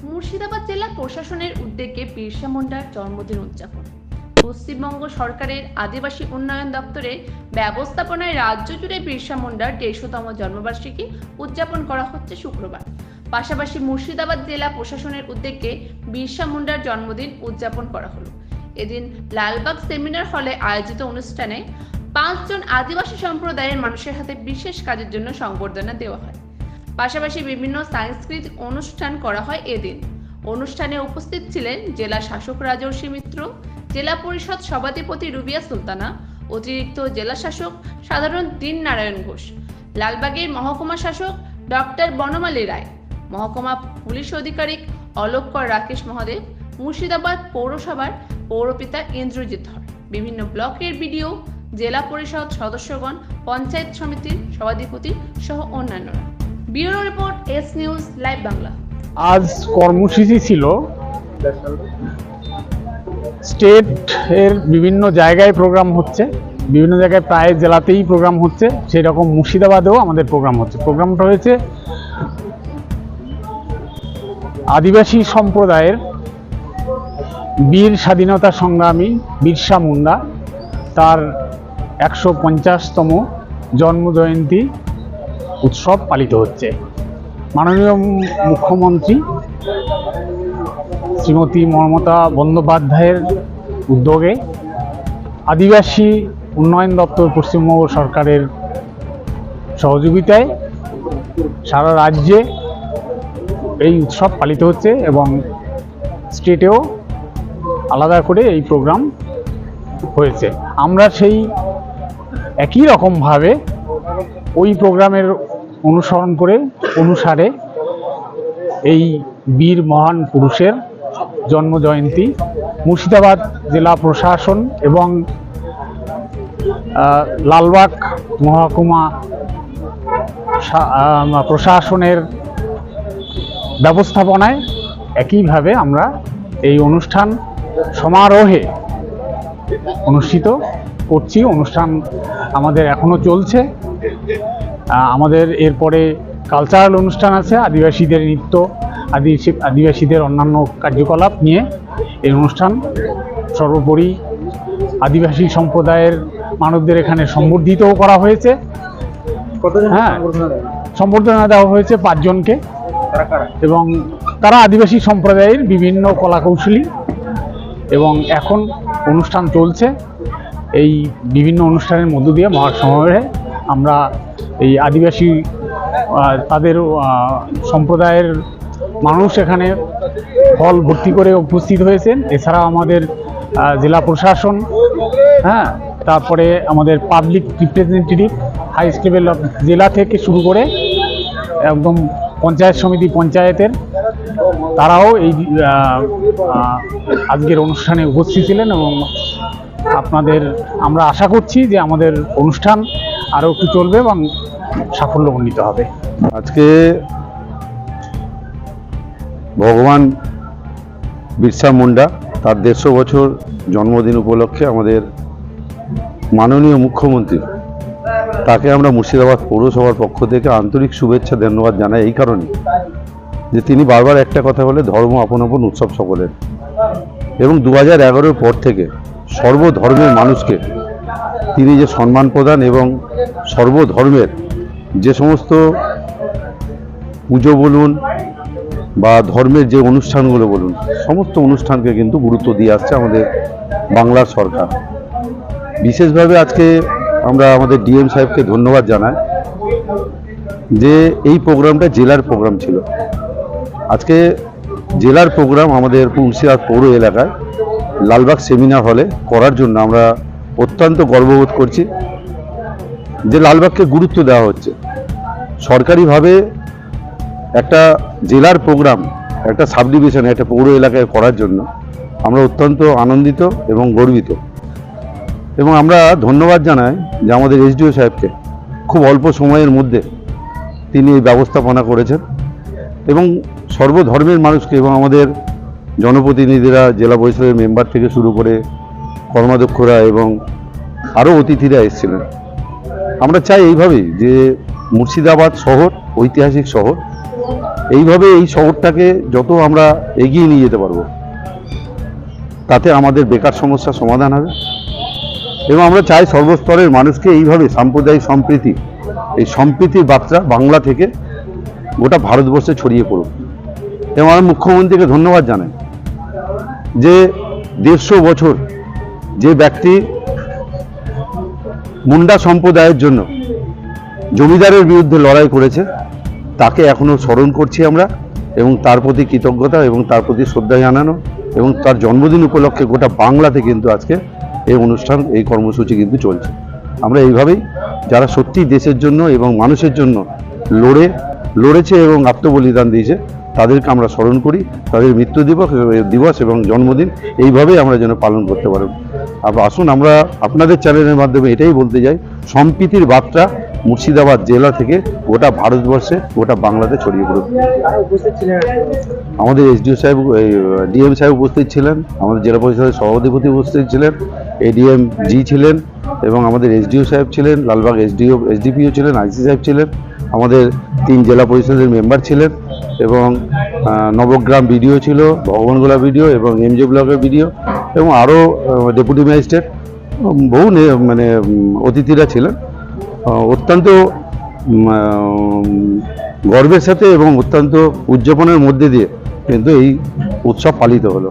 মুর্শিদাবাদ জেলা প্রশাসনের উদ্যোগে বিরসা মুন্ডার জন্মদিন উদযাপন। পশ্চিমবঙ্গ সরকারের আদিবাসী উন্নয়ন দপ্তরের ব্যবস্থাপনায় রাজ্য জুড়ে বিরসা মুন্ডার 150তম জন্মবার্ষিকী উদযাপন করা হচ্ছে শুক্রবার। পাশাপাশি মুর্শিদাবাদ জেলা প্রশাসনের উদ্যোগে বিরসা মুন্ডার জন্মদিন উদযাপন করা হলো। এদিন লালবাগ সেমিনার হলে আয়োজিত অনুষ্ঠানে 5 জন আদিবাসী সম্প্রদায়ের মানুষের হাতে বিশেষ কাজের জন্য সংবর্ধনা দেওয়া হয়। পাশাপাশি বিভিন্ন সাংস্কৃতিক অনুষ্ঠান করা হয়। এদিন অনুষ্ঠানে উপস্থিত ছিলেন জেলা শাসক রাজর্ষি মিত্র, জেলা পরিষদ সভাধিপতি রুবিয়া সুলতানা, অতিরিক্ত জেলা শাসক সাধারণ দীন নারায়ণ ঘোষ, লালবাগের মহকুমা শাসক ডক্টর বনমালী রায়, মহকুমা পুলিশ আধিকারিক অলোককর রাকেশ মহাদেব, মুর্শিদাবাদ পৌরসভার পৌরপিতা ইন্দ্রজিৎ ধর, বিভিন্ন ব্লকের বিডিও, জেলা পরিষদ সদস্যগণ, পঞ্চায়েত সমিতির সভাধিপতি সহ অন্যান্যরা। Bureau report, S news live Bangla. আজ কর্মসূচি ছিল স্টেট এর বিভিন্ন জায়গায় প্রোগ্রাম হচ্ছে, বিভিন্ন জায়গায় প্রায় জেলাতেই প্রোগ্রাম হচ্ছে, সেই রকম মুর্শিদাবাদেও আমাদের প্রোগ্রাম হচ্ছে। প্রোগ্রামটা হয়েছে আদিবাসী সম্প্রদায়ের বীর স্বাধীনতা সংগ্রামী বিরসা মুন্ডা তার 150তম জন্মজয়ন্তী উৎসব পালিত হচ্ছে। মাননীয় মুখ্যমন্ত্রী শ্রীমতী মমতা বন্দ্যোপাধ্যায়ের উদ্যোগে আদিবাসী উন্নয়ন দপ্তর পশ্চিমবঙ্গ সরকারের সহযোগিতায় সারা রাজ্যে এই উৎসব পালিত হচ্ছে এবং স্টেটেও আলাদা করে এই প্রোগ্রাম হয়েছে। আমরা সেই একই রকমভাবে ওই প্রোগ্রামের অনুসারে এই বীর মহান পুরুষের জন্মজয়ন্তী মুর্শিদাবাদ জেলা প্রশাসন এবং লালবাগ মহকুমা প্রশাসনের ব্যবস্থাপনায় একইভাবে আমরা এই অনুষ্ঠান সমারোহে অনুষ্ঠিত করছি। অনুষ্ঠান আমাদের এখনো চলছে। আমাদের এরপরে কালচারাল অনুষ্ঠান আছে, আদিবাসীদের নৃত্য, আদিবাসীদের অন্যান্য কার্যকলাপ নিয়ে এই অনুষ্ঠান। সর্বোপরি আদিবাসী সম্প্রদায়ের মানবদের এখানে সম্বর্ধিতও করা হয়েছে। সম্বর্ধনা দেওয়া হয়েছে 5 জনকে এবং তারা আদিবাসী সম্প্রদায়ের বিভিন্ন কলাকৌশলী। এবং এখন অনুষ্ঠান চলছে। এই বিভিন্ন অনুষ্ঠানের মধ্য দিয়ে মহাসমারোহে আমরা এই আদিবাসী তাদের সম্প্রদায়ের মানুষ এখানে হল ভর্তি করে উপস্থিত হয়েছেন। এছাড়া আমাদের জেলা প্রশাসন, তারপরে আমাদের পাবলিক রিপ্রেজেন্টেটিভ হাইস্ট লেভেল জেলা থেকে শুরু করে একদম পঞ্চায়েত সমিতি, পঞ্চায়েতের তারাও এই আজকের অনুষ্ঠানে উপস্থিত ছিলেন এবং আমরা আশা করছি যে আমাদের অনুষ্ঠান আরও একটু চলবে এবং সাফল্যমণ্ডিত হবে। আজকে ভগবান বিরসা মুন্ডা তার 150 বছর জন্মদিন উপলক্ষে আমাদের মাননীয় মুখ্যমন্ত্রী, তাকে আমরা মুর্শিদাবাদ পৌরসভার পক্ষ থেকে আন্তরিক শুভেচ্ছা ধন্যবাদ জানাই এই কারণে যে তিনি বারবার একটা কথা বলে, ধর্ম আপন আপন, উৎসব সকলের। এবং 2011-এর পর থেকে সর্বধর্মের মানুষকে তিনি যে সম্মান প্রদান এবং সর্বধর্মের যে সমস্ত পুজো বলুন বা ধর্মের যে অনুষ্ঠানগুলো বলুন, সমস্ত অনুষ্ঠানকে কিন্তু গুরুত্ব দিয়ে আসছে আমাদের বাংলার সরকার। বিশেষভাবে আজকে আমরা আমাদের ডিএম সাহেবকে ধন্যবাদ জানাই যে এই প্রোগ্রামটা জেলার প্রোগ্রাম ছিল। আজকে জেলার প্রোগ্রাম আমাদের মুর্শিদাবাদ পৌর এলাকায় লালবাগ সেমিনার হলে করার জন্য আমরা অত্যন্ত গর্ববোধ করছি যে লালবাগকে গুরুত্ব দেওয়া হচ্ছে। সরকারিভাবে একটা জেলার প্রোগ্রাম একটা সাব ডিভিশনে, একটা পৌর এলাকায় করার জন্য আমরা অত্যন্ত আনন্দিত এবং গর্বিত। এবং আমরা ধন্যবাদ জানাই যে আমাদের এসডিও সাহেবকে, খুব অল্প সময়ের মধ্যে তিনি এই ব্যবস্থাপনা করেছেন এবং সর্বধর্মের মানুষকে এবং আমাদের জনপ্রতিনিধিরা, জেলা পরিষদের মেম্বার থেকে শুরু করে কর্মাধ্যক্ষরা এবং আরও অতিথিরা এসেছিলেন। আমরা চাই এইভাবেই যে মুর্শিদাবাদ শহর ঐতিহাসিক শহর, এইভাবে এই শহরটাকে যত আমরা এগিয়ে নিয়ে যেতে পারবো, তাতে আমাদের বেকার সমস্যার সমাধান হবে। এবং আমরা চাই সর্বস্তরের মানুষকে এইভাবে সাম্প্রদায়িক সম্প্রীতি, এই সম্প্রীতির বার্তা বাংলা থেকে গোটা ভারতবর্ষে ছড়িয়ে পড়ুক। এবং আমরা মুখ্যমন্ত্রীকে ধন্যবাদ জানাই যে 150 বছর যে ব্যক্তি মুন্ডা সম্প্রদায়ের জন্য জমিদারের বিরুদ্ধে লড়াই করেছে, তাকে এখনো স্মরণ করছি আমরা, এবং তার প্রতি কৃতজ্ঞতা এবং তার প্রতি শ্রদ্ধা জানানো, এবং তার জন্মদিন উপলক্ষে গোটা বাংলাতে কিন্তু আজকে এই অনুষ্ঠান, এই কর্মসূচি কিন্তু চলছে। আমরা এইভাবেই যারা সত্যি দেশের জন্য এবং মানুষের জন্য লড়েছে এবং আত্মবলিদান দিয়েছে, তাদেরকে আমরা স্মরণ করি, তাদের মৃত্যু দিবস এবং জন্মদিন এইভাবেই আমরা যেন পালন করতে পারব। আসুন আমরা আপনাদের চ্যানেলের মাধ্যমে এটাই বলতে চাই, সম্প্রীতির বার্তা মুর্শিদাবাদ জেলা থেকে গোটা ভারতবর্ষে, গোটা বাংলাতে ছড়িয়ে পড়ুক। আমাদের এসডিও সাহেব, ডিএম সাহেব উপস্থিত ছিলেন, আমাদের জেলা পরিষদের সভাপতি উপস্থিত ছিলেন, এডিএম জি ছিলেন, এবং আমাদের এসডিও সাহেব ছিলেন, লালবাগ এসডিপিও ছিলেন, আইসি সাহেব ছিলেন, আমাদের 3 জেলা পরিষদের মেম্বার ছিলেন, এবং নবগ্রাম বিডিও ছিল, ভগবানগোলা বিডিও এবং এমজে ব্লকের বিডিও, এবং আরও ডেপুটি ম্যাজিস্ট্রেট, বহু মানে অতিথিরা ছিলেন। অত্যন্ত গর্বের সাথে এবং অত্যন্ত উদযাপনের মধ্যে দিয়ে কিন্তু এই উৎসব পালিত হলো।